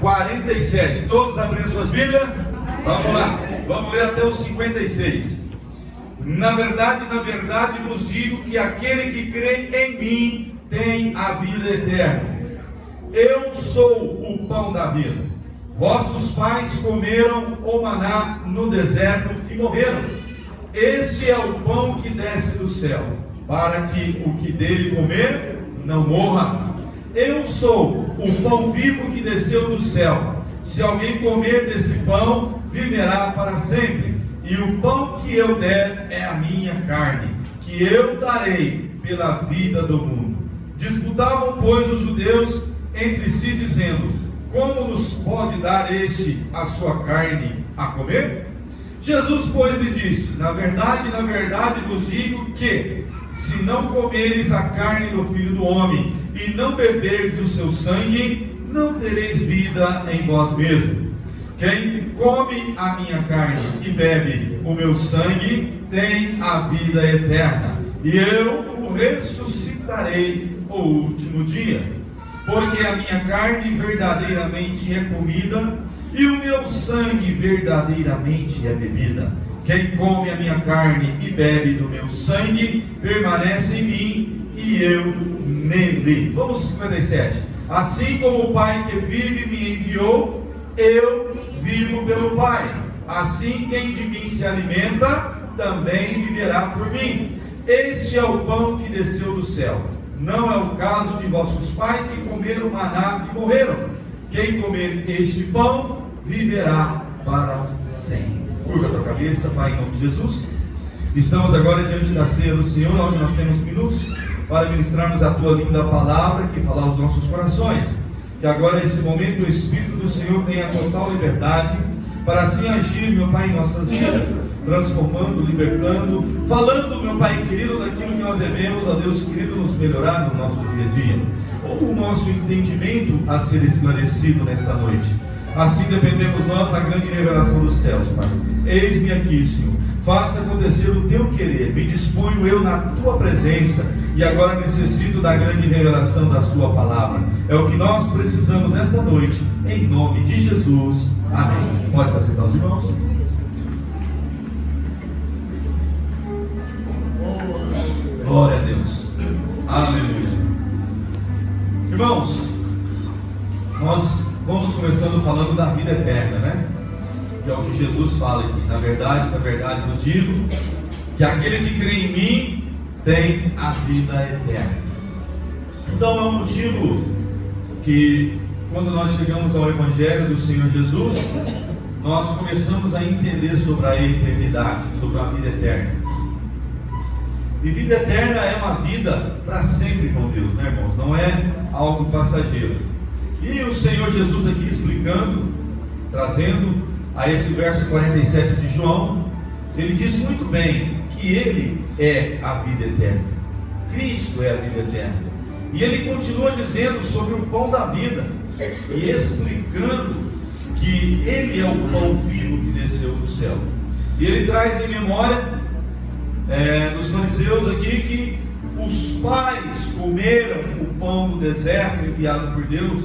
47. Todos abrindo suas Bíblias? Vamos lá. Vamos ler até os 56. Na verdade vos digo que aquele que crê em mim tem a vida eterna. Eu sou o pão da vida. Vossos pais comeram o maná no deserto e morreram. Este é o pão que desce do céu, para que o que dele comer não morra. Eu sou o pão vivo que desceu do céu. Se alguém comer desse pão, viverá para sempre. E o pão que eu der é a minha carne, que eu darei pela vida do mundo. Disputavam, pois, os judeus entre si, dizendo: como nos pode dar este a sua carne a comer? Jesus, pois, lhe disse: na verdade vos digo que, se não comeres a carne do Filho do Homem e não beberdes o seu sangue, não tereis vida em vós mesmos. Quem come a minha carne e bebe o meu sangue tem a vida eterna, e eu o ressuscitarei o último dia. Porque a minha carne verdadeiramente é comida, e o meu sangue verdadeiramente é bebida. Quem come a minha carne e bebe do meu sangue permanece em mim, e eu nele. Vamos ao 57. Assim como o Pai que vive me enviou, eu vivo pelo Pai. Assim quem de mim se alimenta, também viverá por mim. Este é o pão que desceu do céu. Não é o caso de vossos pais que comeram maná e morreram. Quem comer este pão, viverá para sempre. Curva a tua cabeça, Pai, em nome de Jesus. Estamos agora diante da ceia do Senhor, onde nós temos minutos para ministrarmos a tua linda palavra, que falar aos nossos corações. Que agora, nesse momento, o Espírito do Senhor tenha total liberdade para assim agir, meu Pai, em nossas vidas, transformando, libertando, falando, meu Pai querido, daquilo que nós devemos, ó Deus querido, nos melhorar no nosso dia a dia, ou o nosso entendimento a ser esclarecido nesta noite. Assim dependemos nós da grande revelação dos céus, Pai. Eis-me aqui, Senhor. Faça acontecer o teu querer. Me disponho eu na tua presença, e agora necessito da grande revelação da sua palavra. É o que nós precisamos nesta noite, em nome de Jesus. Amém. Pode se aceitar os irmãos? Glória a Deus. Aleluia. Irmãos, nós vamos começando falando da vida eterna, né? Que é o que Jesus fala aqui. Na verdade vos digo que aquele que crê em mim tem a vida eterna. Então é um motivo que, quando nós chegamos ao Evangelho do Senhor Jesus, nós começamos a entender sobre a eternidade, sobre a vida eterna. E vida eterna é uma vida para sempre com Deus, né, irmãos? Não é algo passageiro. E o Senhor Jesus aqui explicando, trazendo a esse verso 47 de João, ele diz muito bem que Ele é a vida eterna. Cristo é a vida eterna. E ele continua dizendo sobre o pão da vida, e explicando que Ele é o pão vivo que desceu do céu. E ele traz em memória dos fariseus aqui que os pais comeram o pão do deserto enviado por Deus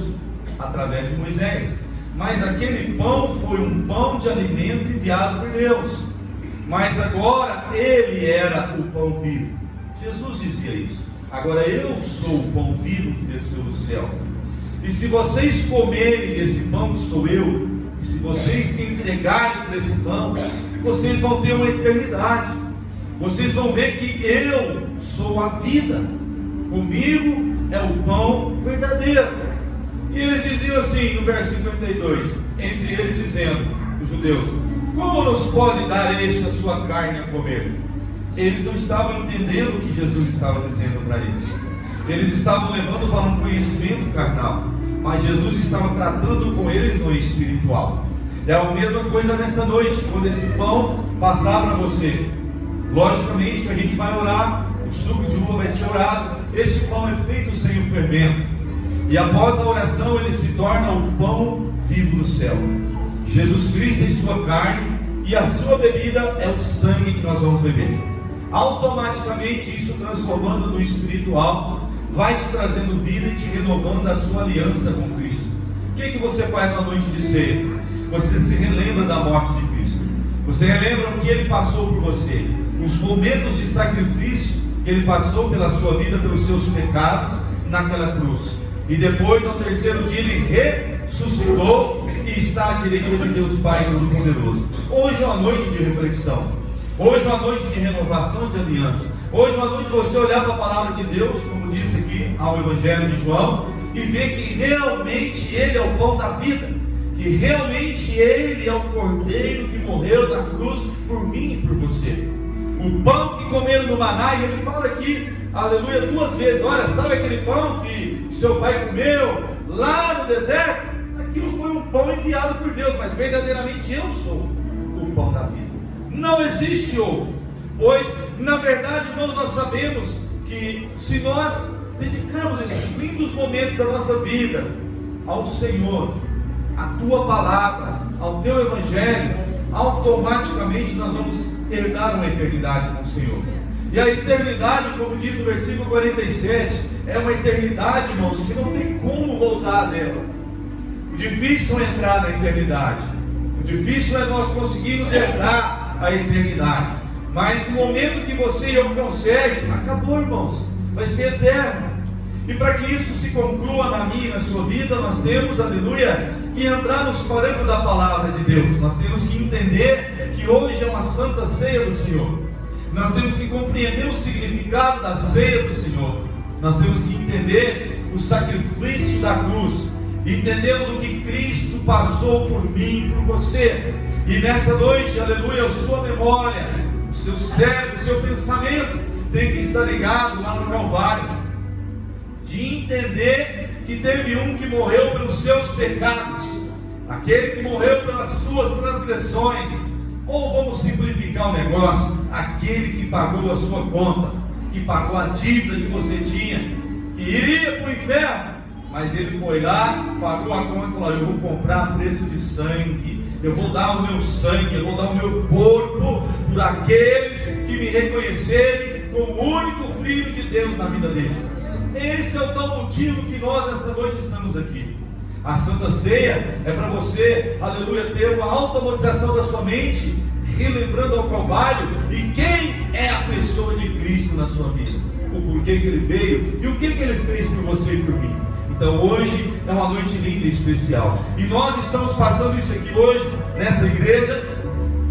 através de Moisés, mas aquele pão foi um pão de alimento enviado por Deus. Mas agora ele era o pão vivo. Jesus dizia isso. Agora eu sou o pão vivo que desceu do céu. E se vocês comerem desse pão que sou eu, e se vocês se entregarem por esse pão, vocês vão ter uma eternidade. Vocês vão ver que eu sou a vida. Comigo é o pão verdadeiro. E eles diziam assim no verso 52, entre eles dizendo, os judeus: como nos pode dar este a sua carne a comer? Eles não estavam entendendo o que Jesus estava dizendo para eles. Eles estavam levando para um conhecimento carnal, mas Jesus estava tratando com eles no espiritual. É a mesma coisa nesta noite, quando esse pão passar para você. Logicamente que a gente vai orar, o suco de uva vai ser orado. Este pão é feito sem o fermento, e após a oração ele se torna o pão vivo do céu. Jesus Cristo em sua carne, e a sua bebida é o sangue que nós vamos beber. Automaticamente isso, transformando no espiritual, vai te trazendo vida e te renovando a sua aliança com Cristo, que você faz na noite de ceia? Você se relembra da morte de Cristo. Você relembra o que Ele passou por você, os momentos de sacrifício que Ele passou pela sua vida, pelos seus pecados naquela cruz. E depois, ao terceiro dia, Ele ressuscitou e está à direita de Deus Pai Todo-Poderoso. Hoje é uma noite de reflexão. Hoje é uma noite de renovação de aliança. Hoje é uma noite de você olhar para a palavra de Deus, como disse aqui ao Evangelho de João, e ver que realmente Ele é o pão da vida, que realmente Ele é o Cordeiro que morreu na cruz por mim e por você. O pão que comeram no maná, e Ele fala aqui, aleluia, 2 vezes. Olha, sabe aquele pão que seu pai comeu lá no deserto? Aquilo foi um pão enviado por Deus, mas verdadeiramente eu sou o pão da vida. Não existe outro, pois na verdade, irmãos, nós sabemos que se nós dedicarmos esses lindos momentos da nossa vida ao Senhor, à Tua palavra, ao Teu Evangelho, automaticamente nós vamos herdar uma eternidade com o Senhor. E a eternidade, como diz no versículo 47, é uma eternidade, irmãos, que não tem como voltar dela. O difícil é entrar na eternidade, o difícil é nós conseguirmos herdar a eternidade. Mas no momento que você e eu conseguem, acabou, irmãos, vai ser eterno. E para que isso se conclua na minha e na sua vida, nós temos, aleluia, que entrar nos parâmetros da palavra de Deus. Nós temos que entender que hoje é uma santa ceia do Senhor. Nós temos que compreender o significado da ceia do Senhor. Nós temos que entender o sacrifício da cruz. Entendemos o que Cristo passou por mim e por você. E nessa noite, aleluia, a sua memória, o seu cérebro, o seu pensamento tem que estar ligado lá no Calvário, de entender que teve um que morreu pelos seus pecados, aquele que morreu pelas suas transgressões, ou vamos simplificar o negócio, aquele que pagou a sua conta, que pagou a dívida que você tinha, que iria para o inferno, mas ele foi lá, pagou a conta e falou: eu vou comprar a preço de sangue, eu vou dar o meu sangue, eu vou dar o meu corpo por aqueles que me reconhecerem como o único Filho de Deus na vida deles. Esse é o tal motivo que nós nessa noite estamos aqui. A Santa Ceia é para você, aleluia, ter uma automatização da sua mente, relembrando ao Calvário e quem é a pessoa de Cristo na sua vida, o porquê que Ele veio e o que Ele fez por você e por mim. Então hoje é uma noite linda e especial, e nós estamos passando isso aqui hoje, nessa igreja.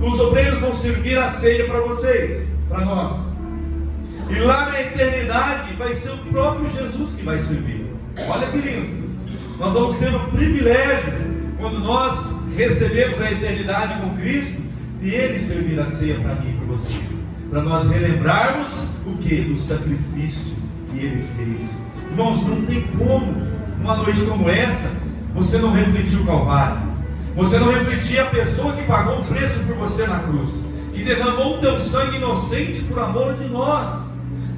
Os obreiros vão servir a ceia para vocês, para nós, e lá na eternidade vai ser o próprio Jesus que vai servir. Olha que lindo, nós vamos ter o privilégio, quando nós recebemos a eternidade com Cristo, de Ele servir a ceia para mim e para vocês, para nós relembrarmos o que? Do sacrifício que Ele fez. Irmãos, não tem como uma noite como essa você não refletir o Calvário, você não refletir a pessoa que pagou o preço por você na cruz, que derramou o teu sangue inocente por amor de nós,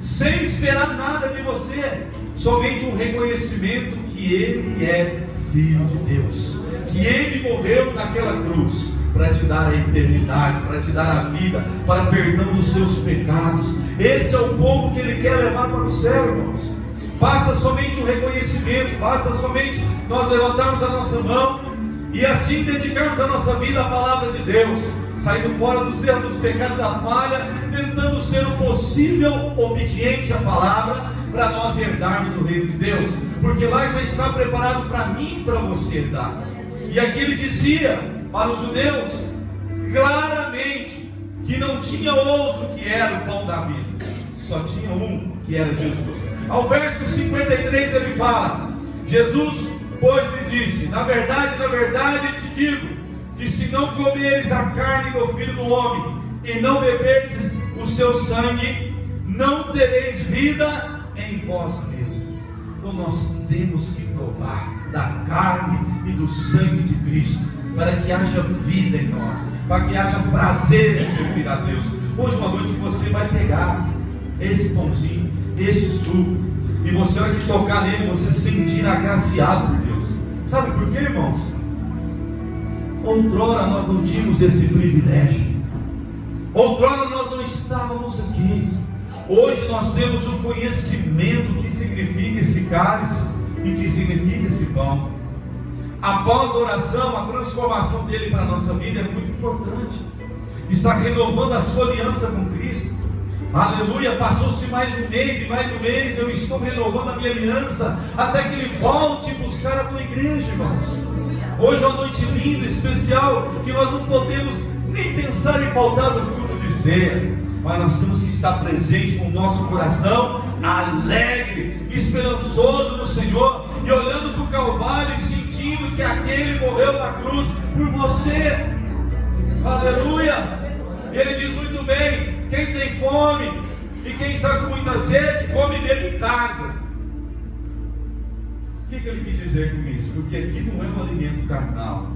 sem esperar nada de você, somente um reconhecimento que Ele é Filho de Deus, que Ele morreu naquela cruz para te dar a eternidade, para te dar a vida, para perdão dos seus pecados. Esse é o povo que Ele quer levar para o céu, irmãos. Basta somente o reconhecimento, basta somente nós levantarmos a nossa mão e assim dedicarmos a nossa vida à palavra de Deus, saindo fora dos erros, dos pecados, da falha, tentando ser o possível obediente à palavra, para nós herdarmos o reino de Deus, porque lá já está preparado para mim e para você herdar. E aqui Ele dizia para os judeus claramente que não tinha outro que era o pão da vida, só tinha um, que era Jesus. Ao verso 53 ele fala: Jesus, pois, lhes disse: na verdade te digo, que se não comeres a carne do Filho do Homem, e não beberes o seu sangue, não tereis vida em vós mesmos. Então nós temos que provar da carne e do sangue de Cristo, para que haja vida em nós, para que haja prazer em servir a Deus. Hoje uma noite você vai pegar esse pãozinho, esse suco, e você vai tocar nele, você se sentir agraciado por Deus. Sabe por quê, irmãos? Outrora nós não tínhamos esse privilégio, outrora nós não estávamos aqui. Hoje nós temos o conhecimento que significa esse cálice e que significa esse pão. Após a oração, a transformação dele para a nossa vida é muito importante. Está renovando a sua aliança com Cristo. Aleluia, passou-se mais um mês e mais um mês, eu estou renovando a minha aliança, até que Ele volte buscar a tua igreja, irmãos. Hoje é uma noite linda, especial, que nós não podemos nem pensar em faltar do culto de ceia, mas nós temos que estar presente com o nosso coração alegre, esperançoso no Senhor, e olhando para o Calvário e sentindo que aquele morreu na cruz por você. Aleluia. Ele diz muito bem: quem tem fome e quem está com muita sede, come e bebe em casa. O que ele quis dizer com isso? Porque aqui não é um alimento carnal,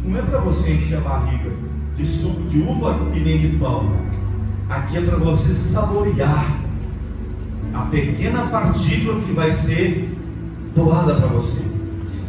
não é para você encher a barriga de suco de uva e nem de pão. Aqui é para você saborear a pequena partícula que vai ser doada para você.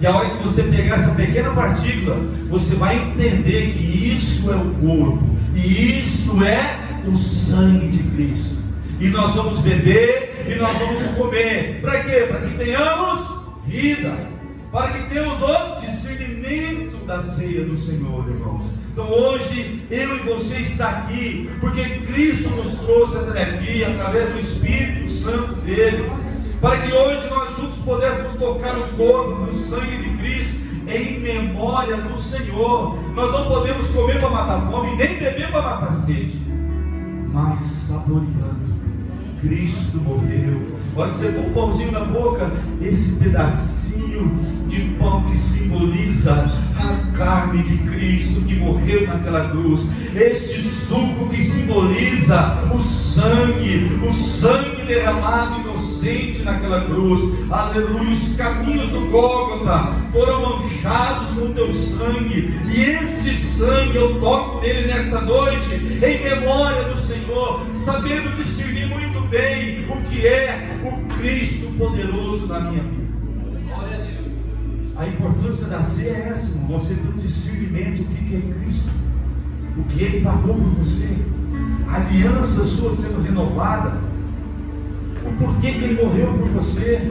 E a hora que você pegar essa pequena partícula, você vai entender que isso é o corpo, e isto é o sangue de Cristo. E nós vamos beber, e nós vamos comer. Para quê? Para que tenhamos vida, para que tenhamos o discernimento da ceia do Senhor, irmãos. Então hoje eu e você está aqui porque Cristo nos trouxe até aqui através do Espírito Santo dele, para que hoje nós juntos pudéssemos tocar no corpo, no sangue de Cristo, em memória do Senhor. Nós não podemos comer para matar fome, nem beber para matar sede, mas saboreando. Cristo morreu. Pode ser com um pãozinho na boca, esse pedacinho de pão que simboliza a carne de Cristo que morreu naquela cruz, este suco que simboliza o sangue derramado inocente naquela cruz. Aleluia. Os caminhos do Gólgota foram manchados com teu sangue, e este sangue eu toco nele nesta noite em memória do Senhor, sabendo discernir muito bem o que é o Cristo poderoso na minha vida. Glória a Deus. A importância da ceia é essa, irmão. Você tem um discernimento do que é Cristo, o que Ele pagou por você, a aliança sua sendo renovada, o porquê que Ele morreu por você,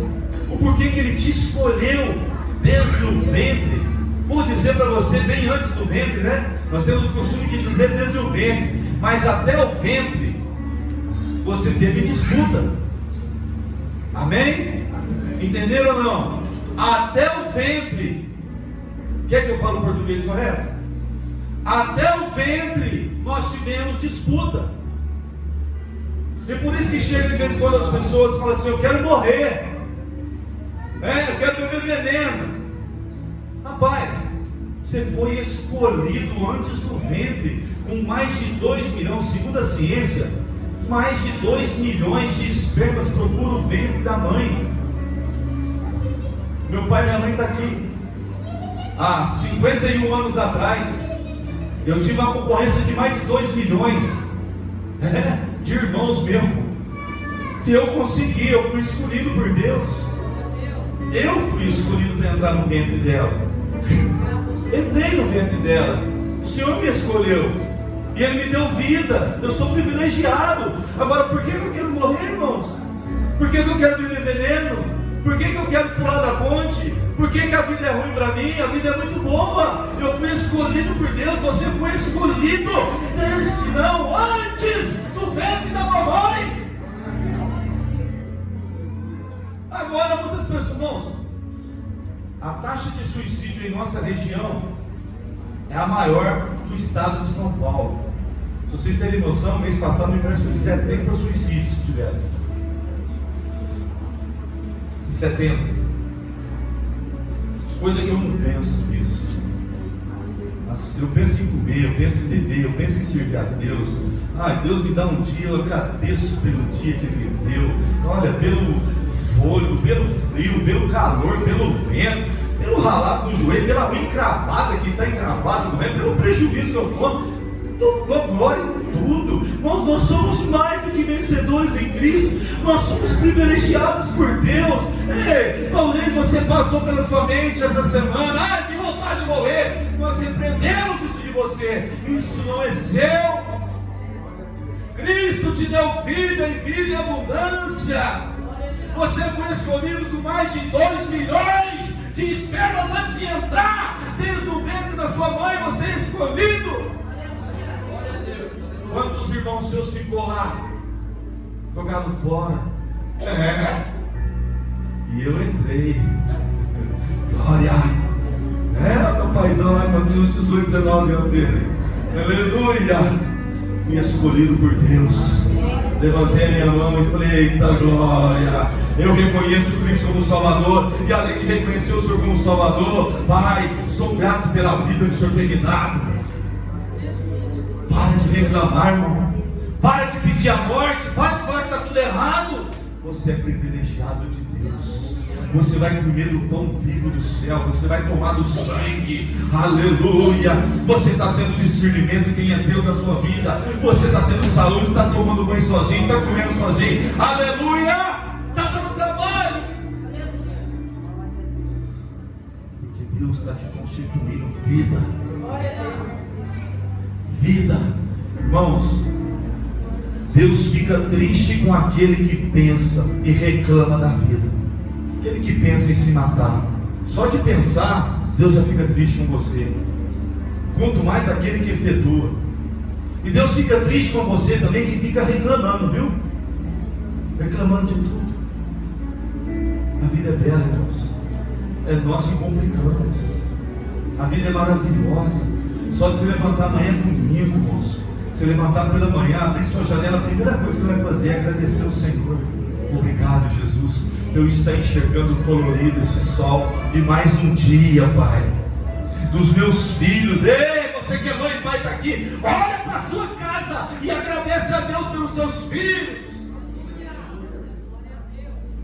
o porquê que Ele te escolheu desde o ventre. Vou dizer para você, bem antes do ventre, né? Nós temos o costume de dizer desde o ventre, mas até o ventre você teve disputa. Amém? Entenderam ou não? Até o ventre. Quer que eu fale o português correto? Até o ventre nós tivemos disputa. E por isso que chega de vez em quando as pessoas falam assim: eu quero morrer, eu quero beber veneno. Rapaz, você foi escolhido antes do ventre, com mais de 2 milhões, segundo a ciência, mais de 2 milhões de espermas procuram o ventre da mãe. Meu pai e minha mãe estão aqui. Há 51 anos atrás, eu tive uma concorrência de mais de 2 milhões de irmãos meus. E eu consegui, eu fui escolhido por Deus. Eu fui escolhido para entrar no ventre dela. Entrei no ventre dela. O Senhor me escolheu. E Ele me deu vida. Eu sou privilegiado. Agora, por que eu quero morrer, irmãos? Por que eu quero beber veneno? Por que eu quero pular da ponte? Por que a vida é ruim para mim? A vida é muito boa. Eu fui escolhido por Deus. Você foi escolhido desde não antes do ventre da mamãe. Agora, muitas pessoas, irmãos, a taxa de suicídio em nossa região é a maior do estado de São Paulo. Se vocês terem noção, mês passado me parece que foi 70 suicídios que tiveram. 70. Coisa que eu não penso nisso. Eu penso em comer, eu penso em beber, eu penso em servir a Deus. Deus me dá um dia, eu agradeço pelo dia que Ele me deu. Olha, pelo fôlego, pelo frio, pelo calor, pelo vento, pelo ralado do joelho, pela unha encravada que está encravada, não é? Pelo prejuízo que eu tomo. Dou glória em tudo. Nós somos mais do que vencedores em Cristo. Nós somos privilegiados por Deus. Talvez você passou pela sua mente essa semana: que vontade de morrer. Nós repreendemos isso de você. Isso não é seu. Cristo te deu vida e vida em abundância. Você foi escolhido com mais de 2 milhões de espermas antes de entrar, desde o ventre da sua mãe você é escolhido. Quantos irmãos seus ficou lá, jogado fora? E eu entrei. Glória. Meu paizão lá quando tinha uns 18, 19 anos dele. Aleluia. Fui escolhido por Deus. Levantei a minha mão e falei: eita glória. Eu reconheço Cristo como Salvador. E além de reconhecer o Senhor como Salvador, Pai, sou grato pela vida que o Senhor tem me dado. Para de reclamar, irmão. Para de pedir a morte. Para de falar que está tudo errado. Você é privilegiado de Deus. Você vai comer do pão vivo do céu. Você vai tomar do sangue. Aleluia. Você está tendo discernimento de quem é Deus na sua vida. Você está tendo saúde. Está tomando banho sozinho. Está comendo sozinho. Aleluia. Está dando trabalho. Porque Deus está te constituindo vida. Vida. Irmãos, Deus fica triste com aquele que pensa e reclama da vida. Aquele que pensa em se matar. Só de pensar, Deus já fica triste com você. Quanto mais aquele que efetua. E Deus fica triste com você também que fica reclamando, viu? Reclamando de tudo. A vida é bela, irmãos. É nós que complicamos. A vida é maravilhosa. Só de se levantar amanhã comigo, moço. Se levantar pela manhã, abrir sua janela, a primeira coisa que você vai fazer é agradecer ao Senhor. Obrigado, Jesus. Eu estou enxergando colorido esse sol. E mais um dia, Pai. Dos meus filhos. Ei, você que é mãe e pai está aqui. Olha para a sua casa e agradece a Deus pelos seus filhos.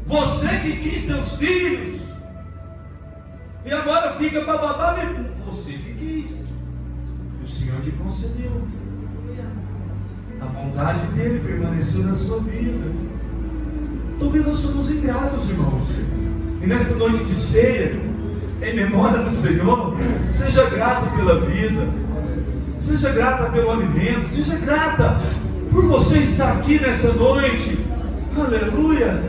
Você que quis teus filhos. E agora fica bababá. Você que quis. E o Senhor te concedeu. A vontade dele permaneceu na sua vida. Talvez nós somos ingratos, irmãos. E nesta noite de ceia, em memória do Senhor, seja grato pela vida. Seja grata pelo alimento. Seja grata por você estar aqui nessa noite. Aleluia.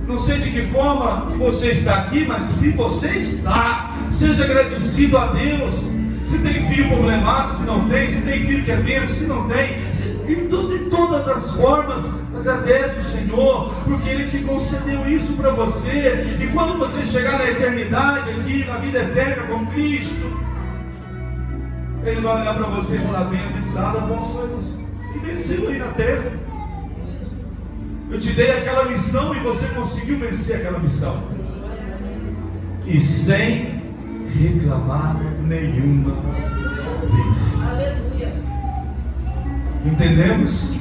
Não sei de que forma você está aqui, mas se você está, seja agradecido a Deus. Se tem filho problemático, se não tem. Se tem filho que é bênção, se não tem. De todas as formas, agradece o Senhor, porque Ele te concedeu isso para você. E quando você chegar na eternidade aqui, na vida eterna com Cristo, Ele vai olhar para você e falar: bem-aventurado as boas coisas que venceu aí na terra. Eu te dei aquela missão e você conseguiu vencer aquela missão. E sem reclamar nenhuma vez. Aleluia. Entendemos?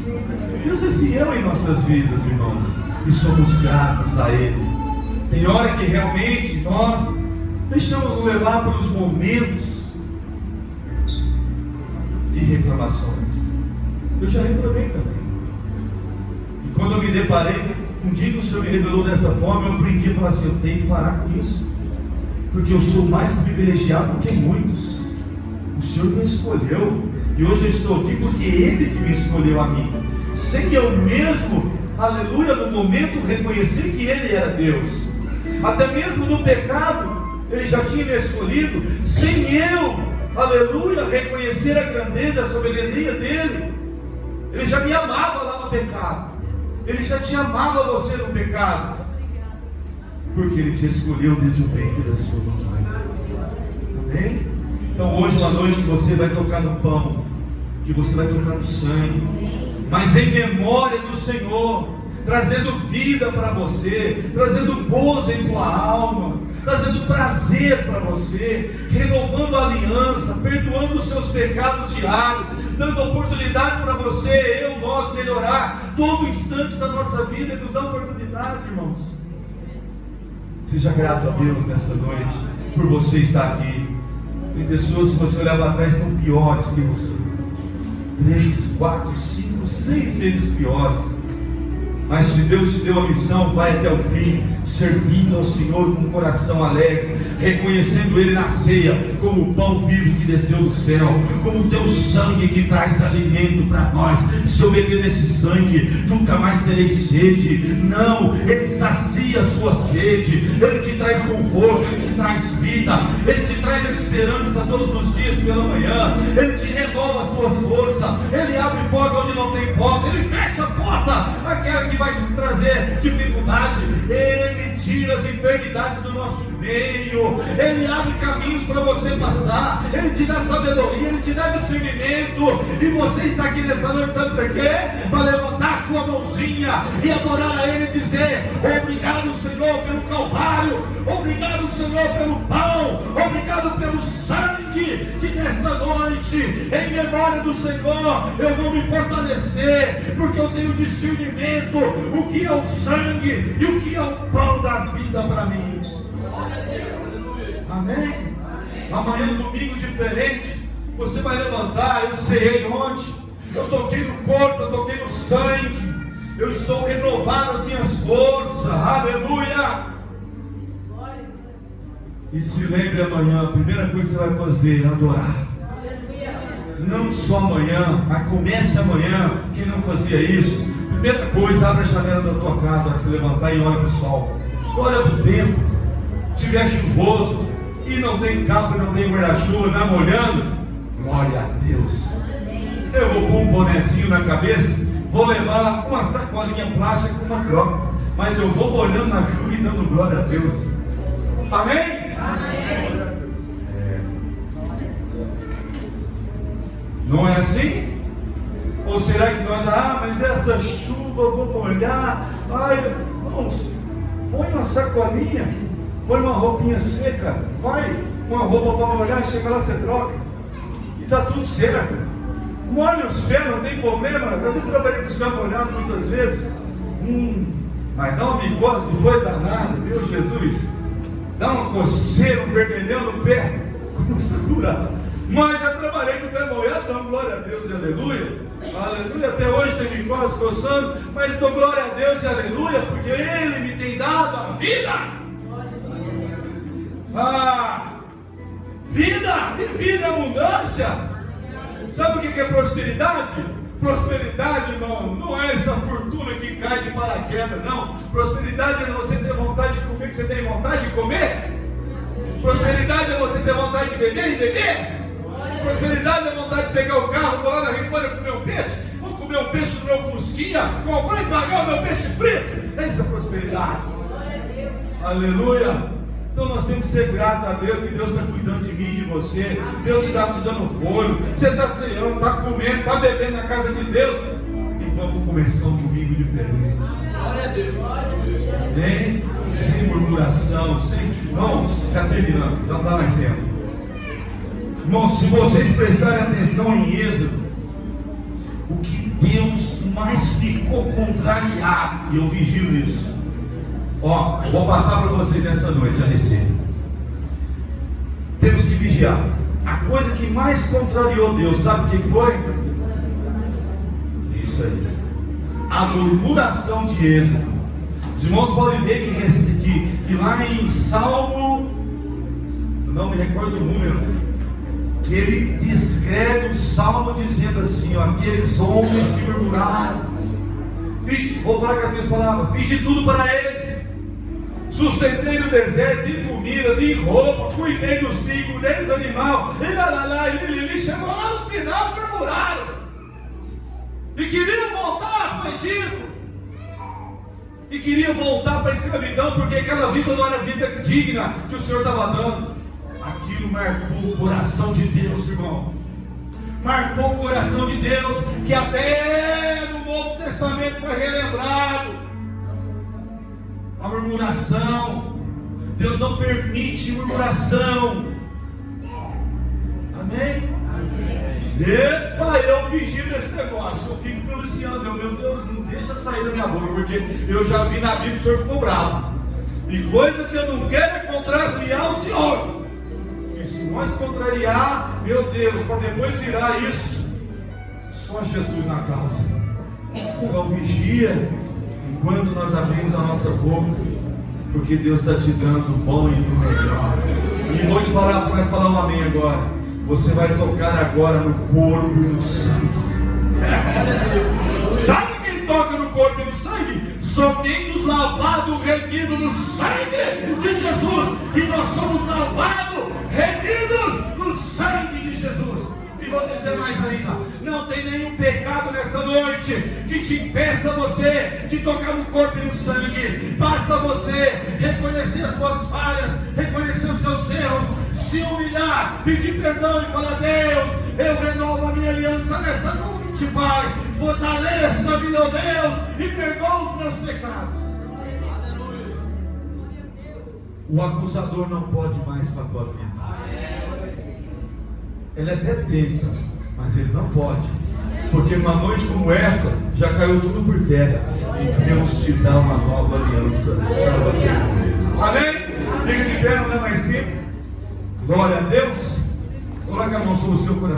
Deus é fiel em nossas vidas, irmãos, e somos gratos a Ele. Tem hora que realmente nós deixamos levar pelos momentos de reclamações. Eu já reclamei também. E quando eu me deparei, um dia que o Senhor me revelou dessa forma, eu aprendi a falar assim: eu tenho que parar com isso, porque eu sou mais privilegiado do que muitos. O Senhor me escolheu. E hoje eu estou aqui porque Ele que me escolheu a mim. Sem eu mesmo, aleluia, no momento reconhecer que Ele era Deus. Até mesmo no pecado, Ele já tinha me escolhido. Sem eu, aleluia, reconhecer a grandeza, a soberania dEle. Ele já me amava lá no pecado. Ele já te amava você no pecado. Porque Ele te escolheu desde o ventre da sua mãe. Amém? Então hoje na noite que você vai tocar no pão, que você vai tocar no sangue, mas em memória do Senhor, trazendo vida para você, trazendo gozo em tua alma, trazendo prazer para você, renovando a aliança, perdoando os seus pecados diários, dando oportunidade para você, nós melhorar todo instante da nossa vida. E nos dá oportunidade, irmãos. Seja grato a Deus nessa noite por você estar aqui. Tem pessoas, se você olhar para trás, estão piores que você. 3, 4, 5, 6 vezes piores. Mas se Deus te deu a missão, vai até o fim. servindo ao Senhor com um coração alegre, reconhecendo Ele na ceia como o pão vivo que desceu do céu, como o teu sangue que traz alimento para nós. Se eu beber nesse sangue, nunca mais terei sede. Não, Ele sacia a sua sede, Ele te traz conforto, Ele te traz vida, Ele te traz esperança todos os dias pela manhã, Ele te renova as suas forças, Ele abre porta onde não tem porta, Ele fecha a porta, aquela que vai te trazer dificuldade, Ele tira as enfermidades do nosso meio, Ele abre caminhos para você passar, Ele te dá sabedoria, Ele te dá discernimento, e você está aqui nessa noite, sabe para quê? Para levantar a sua mãozinha e adorar a Ele e dizer: obrigado, Senhor, pelo Calvário, obrigado, Senhor, pelo pão, obrigado pelo sangue, que nesta noite, em memória do Senhor, eu vou me fortalecer, porque eu tenho discernimento, o que é o sangue e o que é o pão da vida para mim. Amém? Amanhã é um domingo diferente, você vai levantar. Eu sei ontem, eu toquei no corpo, eu toquei no sangue, eu estou renovado as minhas forças, aleluia. E se lembre amanhã, a primeira coisa que você vai fazer é adorar. Não só amanhã, mas comece amanhã. Quem não fazia isso, primeira coisa, abre a janela da tua casa, vai se levantar e olha para o sol, olha para o tempo. Se estiver chuvoso e não tem capa, não tem guarda-chuva, vai molhando, glória a Deus. Eu vou pôr um bonezinho na cabeça, vou levar uma sacolinha plástica com uma croca, mas eu vou molhando na chuva e dando glória a Deus. Amém? Amém. Não é assim? Ou será que nós, mas essa chuva eu vou molhar? Ai, irmãos, põe uma sacolinha, põe uma roupinha seca, vai, uma roupa para molhar, chega lá, você troca, e está tudo certo. Molha os pés, não tem problema. Eu já trabalhei com os pés molhados muitas vezes. Mas dá uma micose depois danada, meu Jesus. Dá uma coceira, um vermelhão no pé, começa a curar. Mas já trabalhei com o pé molhado, dando glória a Deus e aleluia. Aleluia, até hoje tem micose coçando, mas dou glória a Deus e aleluia, porque Ele me tem dado a vida. Vida, e vida é abundância. Sabe o que é prosperidade? Prosperidade, irmão, não é essa fortuna que cai de paraquedas, não. Prosperidade é você ter vontade de comer o que você tem vontade de comer. Prosperidade é você ter vontade de beber e beber. Prosperidade é vontade de pegar o carro, vou lá na Rifânia comer um peixe, vou comer um peixe no meu fusquinha, comprar e pagar o meu peixe frito. Essa é prosperidade. Aleluia. Então nós temos que ser gratos a Deus, que Deus está cuidando de mim e de você. Deus está te dando fôlego, você está ceando, está comendo, está bebendo na casa de Deus. E vamos começar um domingo diferente. Glória a Deus. Amém? Sem murmuração, sem... Irmãos, está terminando, então dá mais tempo. Irmãos, se vocês prestarem atenção em Êxodo, o que Deus mais ficou contrariado, e eu vigio nisso. Vou passar para vocês nessa noite a receita. Temos que vigiar. A coisa que mais contrariou Deus, sabe o que foi? Isso aí. A murmuração de Êxodo. Os irmãos podem ver que lá em Salmo, não me recordo o número, que ele descreve o Salmo dizendo assim, aqueles homens que murmuraram, vou falar com as minhas palavras, fiz de tudo para eles. Sustentei no deserto, de comida, de roupa, cuidei dos filhos, cuidei dos animais, e chegou lá no final e murmuraram, e queriam voltar para o Egito, e queriam voltar para a escravidão, porque aquela vida não era vida digna que o Senhor estava dando. Aquilo marcou o coração de Deus, irmão. Marcou o coração de Deus, que até no Novo Testamento foi relembrado. A murmuração, Deus não permite murmuração. Amém? Epa, eu vigio nesse negócio, eu fico policiando, meu Deus, não deixa sair da minha boca, porque eu já vi na Bíblia, o Senhor ficou bravo. E coisa que eu não quero é contrariar o Senhor. E se nós contrariar, meu Deus, para depois virar isso, só Jesus na causa. Então vigia enquanto nós abrimos a nossa boca, porque Deus está te dando o bom e o melhor. E vou te falar, vai falar um amém agora. Você vai tocar agora no corpo e no sangue. Sabe quem toca no corpo e no sangue? Somente os lavados, remidos no sangue de Jesus. E nós somos lavados, remidos no sangue de Jesus. E vou dizer mais ainda, não tem nenhum pecado nesta noite que te impeça você de tocar no corpo e no sangue. Basta você reconhecer as suas falhas, reconhecer os seus erros, se humilhar, pedir perdão e falar: Deus, eu renovo a minha aliança nesta noite, Pai. Fortaleça-me, ó Deus, e perdoa os meus pecados. O acusador não pode mais com a tua vida. Ele até tenta, mas ele não pode, porque numa noite como essa já caiu tudo por terra e Deus te dá uma nova aliança para você comer. Amém? Fica de pé, não dá mais tempo. Glória a Deus. Coloque a mão sobre o seu coração.